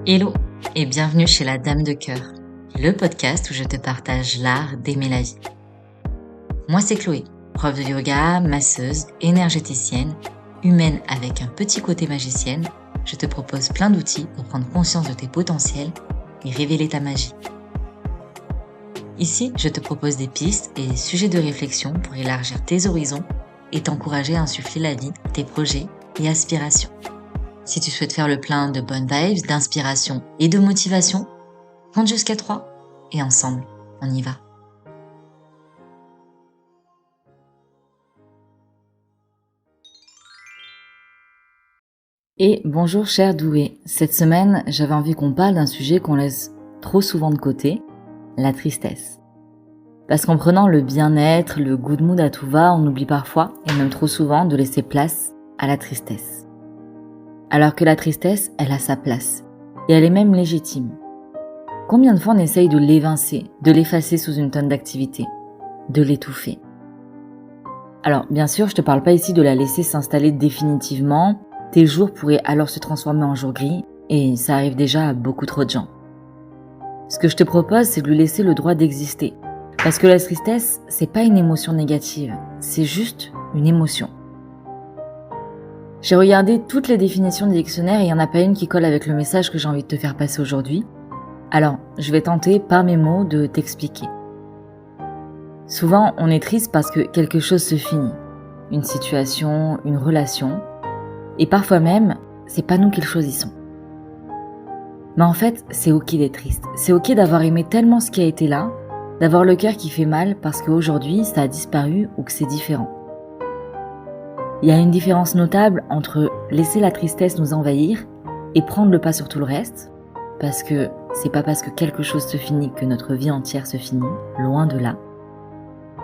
Hello et bienvenue chez La Dame de Cœur, le podcast où je te partage l'art d'aimer la vie. Moi c'est Chloé, prof de yoga, masseuse, énergéticienne, humaine avec un petit côté magicienne. Je te propose plein d'outils pour prendre conscience de tes potentiels et révéler ta magie. Ici, je te propose des pistes et des sujets de réflexion pour élargir tes horizons et t'encourager à insuffler la vie, tes projets et aspirations. Si tu souhaites faire le plein de bonnes vibes, d'inspiration et de motivation, compte jusqu'à 3 et ensemble, on y va. Et bonjour chère douée, cette semaine j'avais envie qu'on parle d'un sujet qu'on laisse trop souvent de côté, la tristesse. Parce qu'en prenant le bien-être, le good mood à tout va, on oublie parfois, et même trop souvent, de laisser place à la tristesse. Alors que la tristesse, elle a sa place, et elle est même légitime. Combien de fois on essaye de l'évincer, de l'effacer sous une tonne d'activité, de l'étouffer? Alors bien sûr, je te parle pas ici de la laisser s'installer définitivement, tes jours pourraient alors se transformer en jours gris, et ça arrive déjà à beaucoup trop de gens. Ce que je te propose, c'est de lui laisser le droit d'exister. Parce que la tristesse, c'est pas une émotion négative, c'est juste une émotion. J'ai regardé toutes les définitions des dictionnaires et il n'y en a pas une qui colle avec le message que j'ai envie de te faire passer aujourd'hui. Alors, je vais tenter par mes mots de t'expliquer. Souvent, on est triste parce que quelque chose se finit. Une situation, une relation. Et parfois même, c'est pas nous qui le choisissons. Mais en fait, c'est ok d'être triste. C'est ok d'avoir aimé tellement ce qui a été là, d'avoir le cœur qui fait mal parce qu'aujourd'hui, ça a disparu ou que c'est différent. Il y a une différence notable entre laisser la tristesse nous envahir et prendre le pas sur tout le reste, parce que c'est pas parce que quelque chose se finit que notre vie entière se finit, loin de là.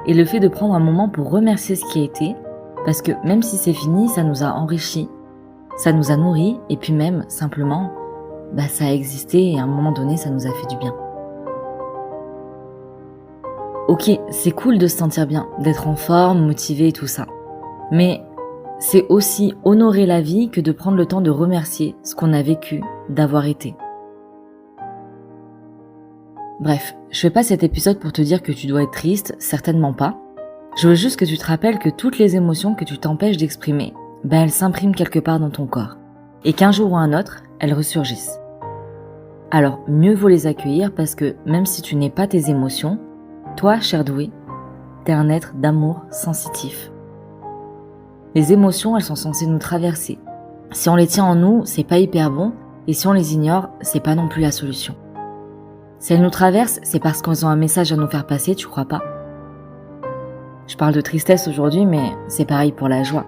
Et le fait de prendre un moment pour remercier ce qui a été, parce que même si c'est fini, ça nous a enrichis, ça nous a nourris, et puis même, simplement, ça a existé et à un moment donné, ça nous a fait du bien. Ok, c'est cool de se sentir bien, d'être en forme, motivé et tout ça. Mais c'est aussi honorer la vie que de prendre le temps de remercier ce qu'on a vécu, d'avoir été. Bref, je fais pas cet épisode pour te dire que tu dois être triste, certainement pas. Je veux juste que tu te rappelles que toutes les émotions que tu t'empêches d'exprimer, elles s'impriment quelque part dans ton corps. Et qu'un jour ou un autre, elles ressurgissent. Alors, mieux vaut les accueillir parce que même si tu n'es pas tes émotions, toi, cher doué, t'es un être d'amour sensitif. Les émotions, elles sont censées nous traverser. Si on les tient en nous, c'est pas hyper bon, et si on les ignore, c'est pas non plus la solution. Si elles nous traversent, c'est parce qu'elles ont un message à nous faire passer, tu crois pas? Je parle de tristesse aujourd'hui, mais c'est pareil pour la joie.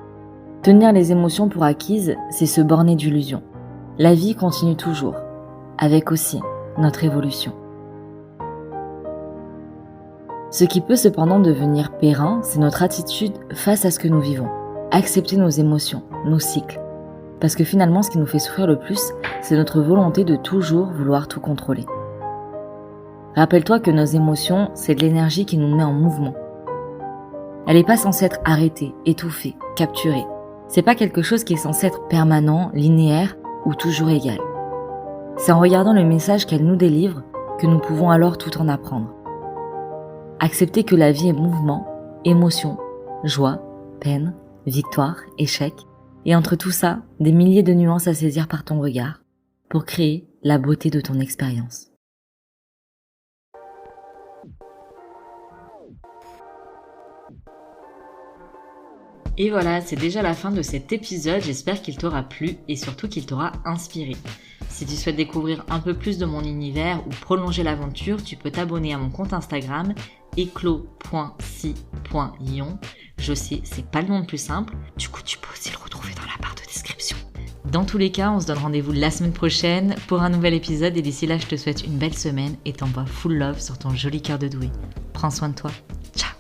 Tenir les émotions pour acquises, c'est se borner d'illusions. La vie continue toujours, avec aussi notre évolution. Ce qui peut cependant devenir périn, c'est notre attitude face à ce que nous vivons. Accepter nos émotions, nos cycles. Parce que finalement, ce qui nous fait souffrir le plus, c'est notre volonté de toujours vouloir tout contrôler. Rappelle-toi que nos émotions, c'est de l'énergie qui nous met en mouvement. Elle n'est pas censée être arrêtée, étouffée, capturée. C'est pas quelque chose qui est censé être permanent, linéaire ou toujours égal. C'est en regardant le message qu'elle nous délivre que nous pouvons alors tout en apprendre. Accepter que la vie est mouvement, émotion, joie, peine, victoire, échec, et entre tout ça, des milliers de nuances à saisir par ton regard, pour créer la beauté de ton expérience. Et voilà, c'est déjà la fin de cet épisode, j'espère qu'il t'aura plu et surtout qu'il t'aura inspiré. Si tu souhaites découvrir un peu plus de mon univers ou prolonger l'aventure, tu peux t'abonner à mon compte Instagram eclos.si.ion. Je sais, c'est pas le nom le plus simple, du coup tu peux aussi le retrouver dans la barre de description. Dans tous les cas, on se donne rendez-vous la semaine prochaine pour un nouvel épisode et d'ici là, je te souhaite une belle semaine et t'envoie full love sur ton joli cœur de doué. Prends soin de toi, ciao.